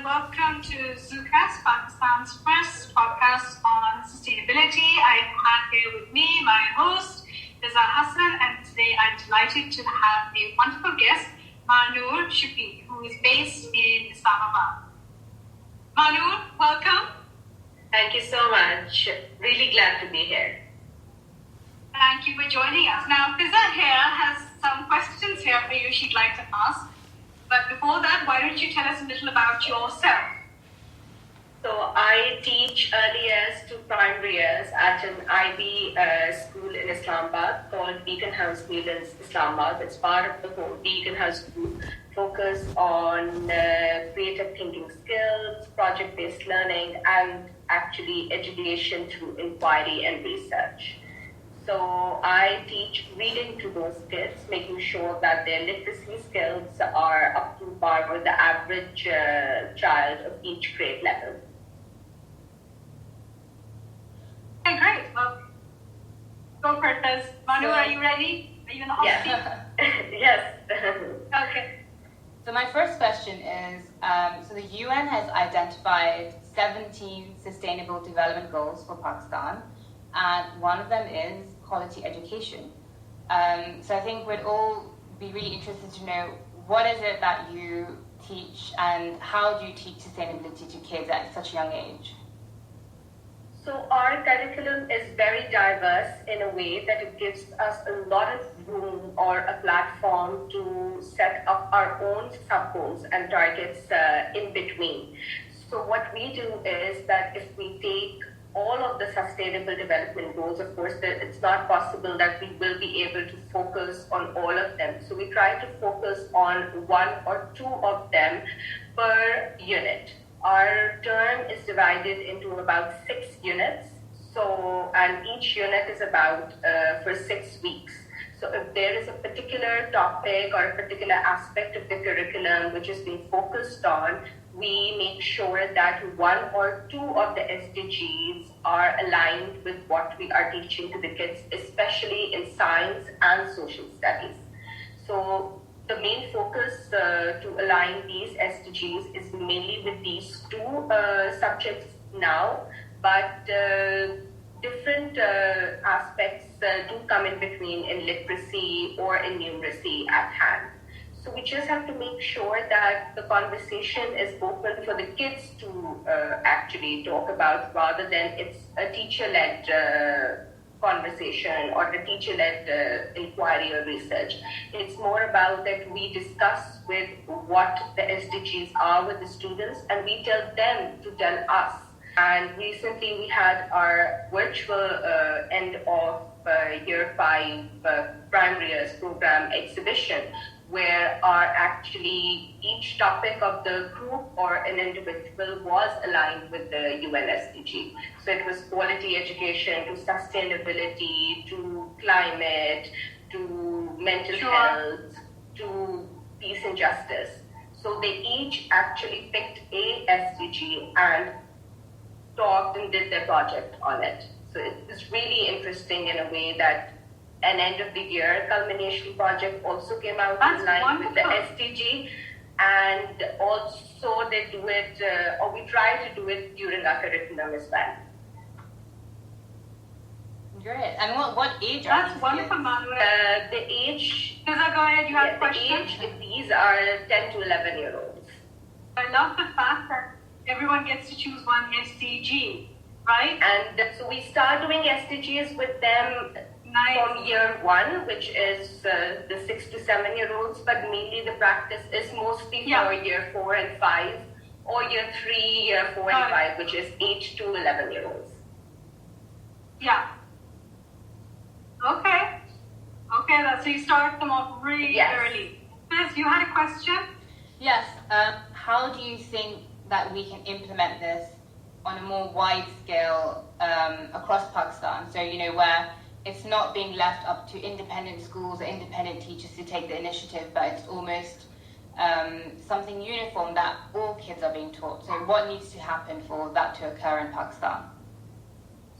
welcome to Zoocast, Pakistan's first podcast on sustainability. I have here with me my host, Rizal Hassan, and today I'm delighted to have a wonderful guest, Mahnoor Shafiq, who is based in Islamabad. Mahnoor, welcome. Thank you so much. Really glad to be here. Thank you for joining us. Now, Fiza here has some questions here for you she'd like to ask. But before that, why don't you tell us a little about yourself? So I teach early years to primary years at an IB school in Islamabad called Beacon House Newlands, Islamabad. It's part of the whole Beacon House group, focus on creative thinking skills, project-based learning, and actually education through inquiry and research. So I teach reading to those kids, making sure that their literacy skills are up to par with the average child of each grade level. Okay, great. Well, go for it, Fiz. Mahnoor, are you ready? Are you in the hot seat? Yes. Okay. So my first question is, so the UN has identified 17 Sustainable Development Goals for Pakistan, and one of them is quality education. So I think we'd all be really interested to know, what is it that you teach and how do you teach sustainability to kids at such a young age? So our curriculum is very diverse in a way that it gives us a lot of room or a platform to set up our own sub-goals and targets in between. So what we do is that if we take all of the sustainable development goals, of course, it's not possible that we will be able to focus on all of them. So we try to focus on one or two of them per unit. Our term is divided into about 6 units. So, and each unit is about for 6 weeks. So if there is a particular topic or a particular aspect of the curriculum which is being focused on, we make sure that one or two of the SDGs are aligned with what we are teaching to the kids, especially in science and social studies. So the main focus to align these SDGs is mainly with these two subjects now, but different aspects do come in between in literacy or in numeracy at hand. So we just have to make sure that the conversation is open for the kids to actually talk about, rather than it's a teacher-led conversation or the teacher-led inquiry or research. It's more about that we discuss with what the SDGs are with the students, and we tell them to tell us. And recently we had our virtual end of year 5 primary years program exhibition, where each topic of the group or an individual was aligned with the UN SDG. So it was quality education to sustainability, to climate, to mental health, to peace and justice. So they each actually picked a SDG and talked and did their project on it. So it was really interesting in a way that an end of the year culmination project also came out in line with the SDG, and also they do it, or we try to do it during our curriculum as well. Great. And what age are That's wonderful, Mahnoor. The age... Fiza, go ahead, you have a question? These are 10 to 11 year olds. I love the fact that everyone gets to choose one SDG, right? And so we start doing SDGs with them from year 1, which is the 6 to 7 year olds, but mainly the practice is mostly for year 4 and 5, or year 3, year 4 and 5, which is 8 to 11 year olds. Yeah. Okay, so you start them off really early. Fiz, you had a question? Yes. How do you think that we can implement this on a more wide scale across Pakistan? So, where it's not being left up to independent schools or independent teachers to take the initiative, but it's almost something uniform that all kids are being taught. So what needs to happen for that to occur in Pakistan?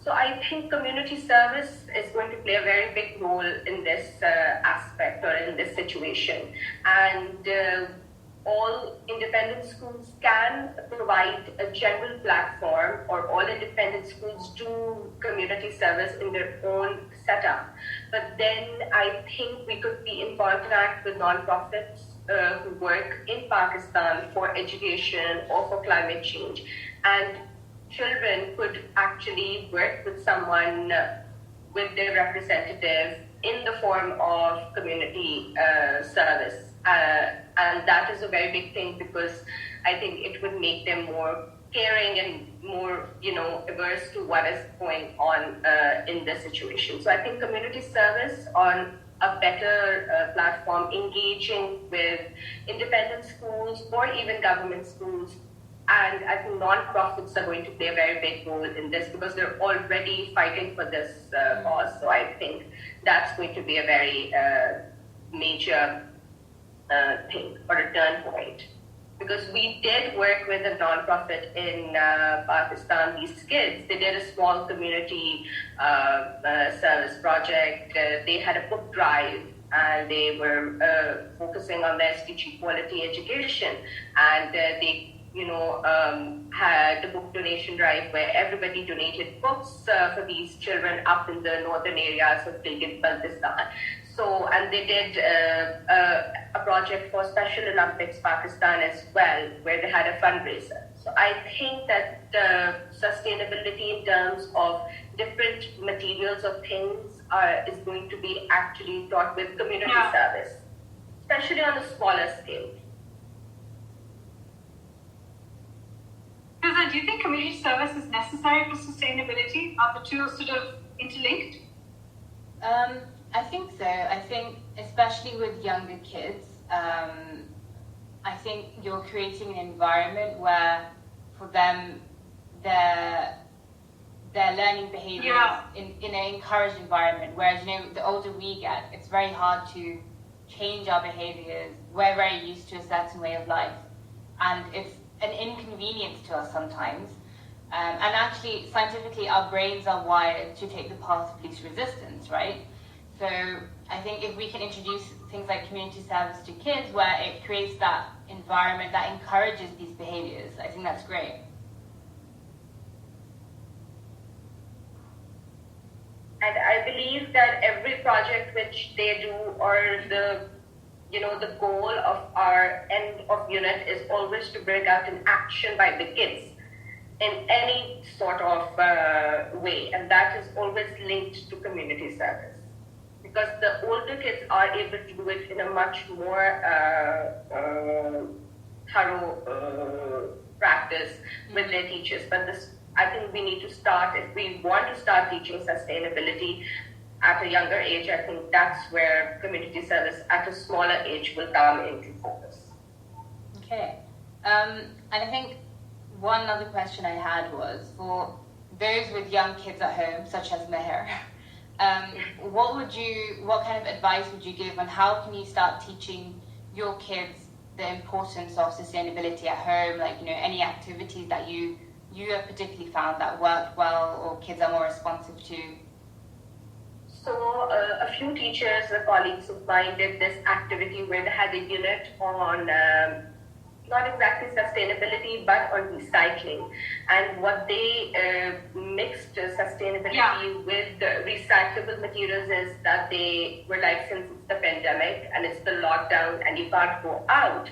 So I think community service is going to play a very big role in this aspect or in this situation. And all independent schools can provide a general platform, or all independent schools do community service in their own setup. But then I think we could be in contact with non-profits who work in Pakistan for education or for climate change. And children could actually work with someone, with their representative, in the form of community service. And that is a very big thing, because I think it would make them more caring and more, averse to what is going on in this situation. So I think community service on a better platform, engaging with independent schools or even government schools. And I think non-profits are going to play a very big role in this, because they're already fighting for this cause. So I think that's going to be a very major thing, or a turn point. Because we did work with a non-profit in Pakistan, these kids. They did a small community service project. They had a book drive, and they were focusing on their teaching quality education. And they had the book donation drive, where everybody donated books for these children up in the northern areas of Gilgit-Baltistan. So, and they did a project for Special Olympics Pakistan as well, where they had a fundraiser. So I think that sustainability in terms of different materials of things is going to be actually taught with community service, especially on a smaller scale. Do you think community service is necessary for sustainability? Are the two sort of interlinked? I think so. I think, especially with younger kids, I think you're creating an environment where, for them, their learning behaviors in an encouraged environment. Whereas, the older we get, it's very hard to change our behaviors. We're very used to a certain way of life, and it's an inconvenience to us sometimes. And actually, scientifically, our brains are wired to take the path of least resistance, right? So I think if we can introduce things like community service to kids, where it creates that environment that encourages these behaviors, I think that's great. And I believe that every project which they do, or the goal of our end of unit, is always to bring out an action by the kids in any sort of way, and that is always linked to community service, because the older kids are able to do it in a much more thorough practice with their teachers. But I think we need to start, if we want to start teaching sustainability at a younger age, I think that's where community service at a smaller age will come into focus. Okay. And I think one other question I had was, for those with young kids at home, such as Meher, what kind of advice would you give on how can you start teaching your kids the importance of sustainability at home? Like, any activities that you have particularly found that worked well, or kids are more responsive to? So a few teachers, colleagues of mine, did this activity where they had a unit on not exactly sustainability, but on recycling. And what they mixed sustainability with recyclable materials is that they were like, since it's the pandemic and it's the lockdown and you can't go out,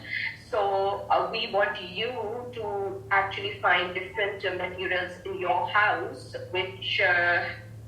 so we want you to actually find different materials in your house which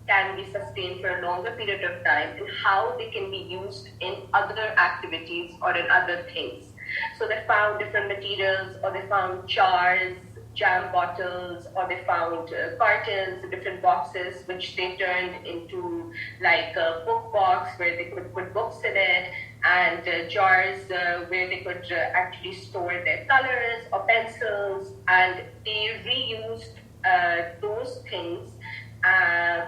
can be sustained for a longer period of time, and how they can be used in other activities or in other things. So they found different materials, or they found jars, jam bottles, or they found cartons, different boxes, which they turned into like a book box where they could put books in it, and jars where they could actually store their colors or pencils, and they reused those things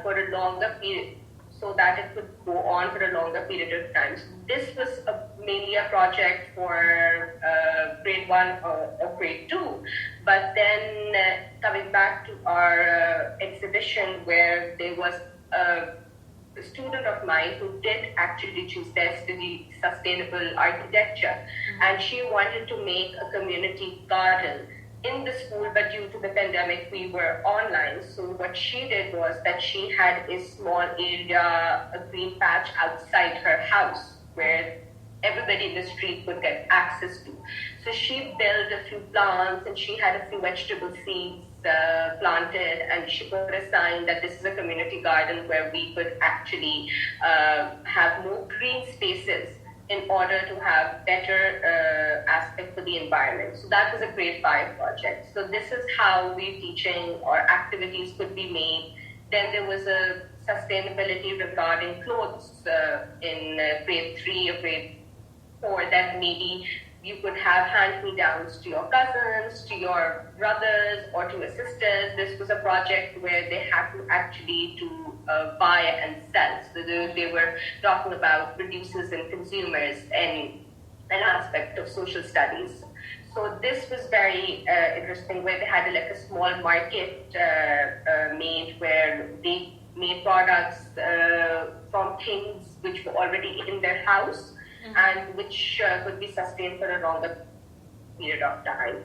for a longer period, so that it could go on for a longer period of time. So this was mainly a project for grade 1 or grade 2. But then coming back to our exhibition, where there was a student of mine who did actually choose their study sustainable architecture, and she wanted to make a community garden in the school, but due to the pandemic, we were online. So what she did was that she had a small area, a green patch outside her house where everybody in the street could get access to. So she built a few plants and she had a few vegetable seeds planted, and she put a sign that this is a community garden where we could actually have more green spaces in order to have better aspect for the environment. So that was a grade 5 project. So this is how we're teaching or activities could be made. Then there was a sustainability regarding clothes in grade 3 or grade 4, that maybe you could have hand-me-downs to your cousins, to your brothers, or to your sisters. This was a project where they had to actually buy and sell. So they were talking about producers and consumers and an aspect of social studies. So this was very interesting, where they had like a small market made where they made products from things which were already in their house, and which could be sustained for a longer period of time.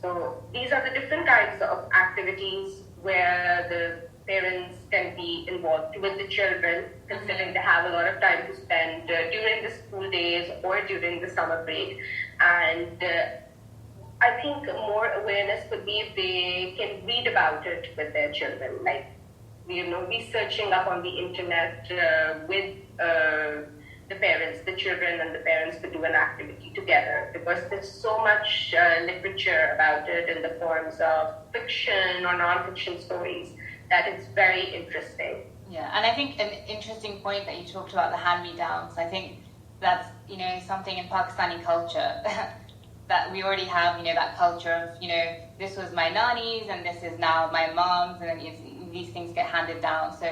So these are the different kinds of activities where the parents can be involved with the children, considering they have a lot of time to spend during the school days or during the summer break. And I think more awareness could be if they can read about it with their children, like, researching up on the internet with the parents, the children and the parents could do an activity together, because there's so much literature about it in the forms of fiction or non-fiction stories that it's very interesting. Yeah, and I think an interesting point that you talked about the hand-me-downs. I think that's, something in Pakistani culture that we already have, that culture of, this was my nanny's and this is now my mom's, and then these things get handed down. So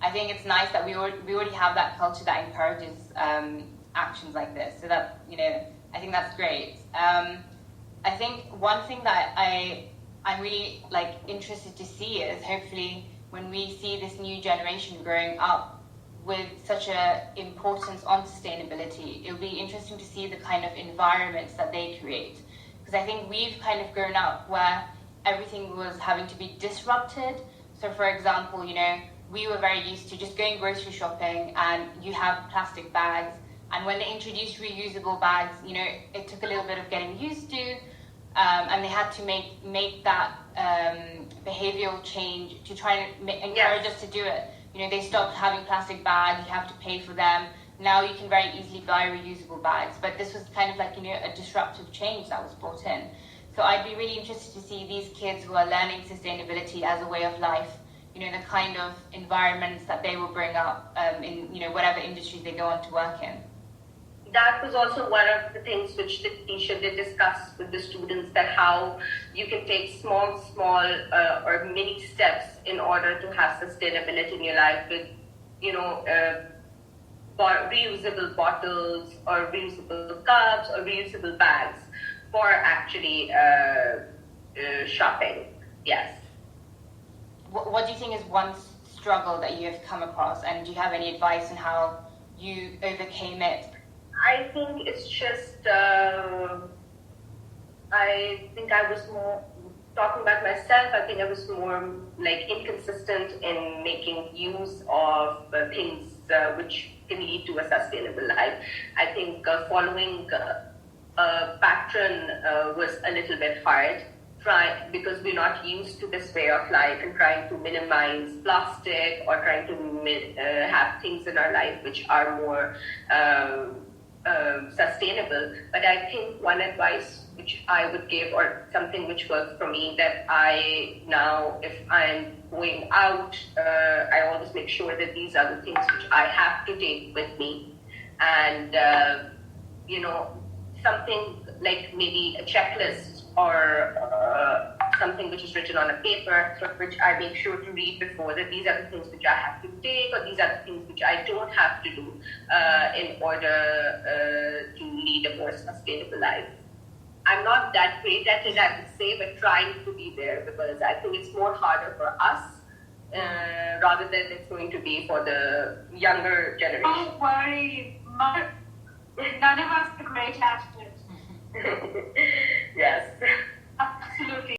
I think it's nice that we already have that culture that encourages actions like this. So that, I think that's great. I think one thing that I'm really interested to see is, hopefully when we see this new generation growing up with such a importance on sustainability, it'll be interesting to see the kind of environments that they create. Because I think we've kind of grown up where everything was having to be disrupted. So for example, we were very used to just going grocery shopping and you have plastic bags. And when they introduced reusable bags, it took a little bit of getting used to, and they had to make that behavioral change to try and encourage us to do it. They stopped having plastic bags, you have to pay for them. Now you can very easily buy reusable bags. But this was kind of a disruptive change that was brought in. So I'd be really interested to see these kids who are learning sustainability as a way of life, the kind of environments that they will bring up in, whatever industries they go on to work in. That was also one of the things which the teacher did discuss with the students, that how you can take small or mini steps in order to have sustainability in your life with, reusable bottles or reusable cups or reusable bags for actually shopping. Yes. What do you think is one struggle that you have come across, and do you have any advice on how you overcame it? I think it's just, I think I was more, talking about myself, I think I was more inconsistent in making use of things which can lead to a sustainable life. I think following a pattern was a little bit hard. Because we're not used to this way of life, and trying to minimize plastic or trying to have things in our life which are more sustainable. But I think one advice which I would give, or something which works for me, that I now, if I'm going out, I always make sure that these are the things which I have to take with me. And, something like maybe a checklist or something which is written on a paper, which I make sure to read before, that these are the things which I have to take, or these are the things which I don't have to do in order to lead a more sustainable life. I'm not that great at it, I would say, but trying to be there, because I think it's more harder for us rather than it's going to be for the younger generation. Don't worry, none of us are great at it. Yes. Absolutely.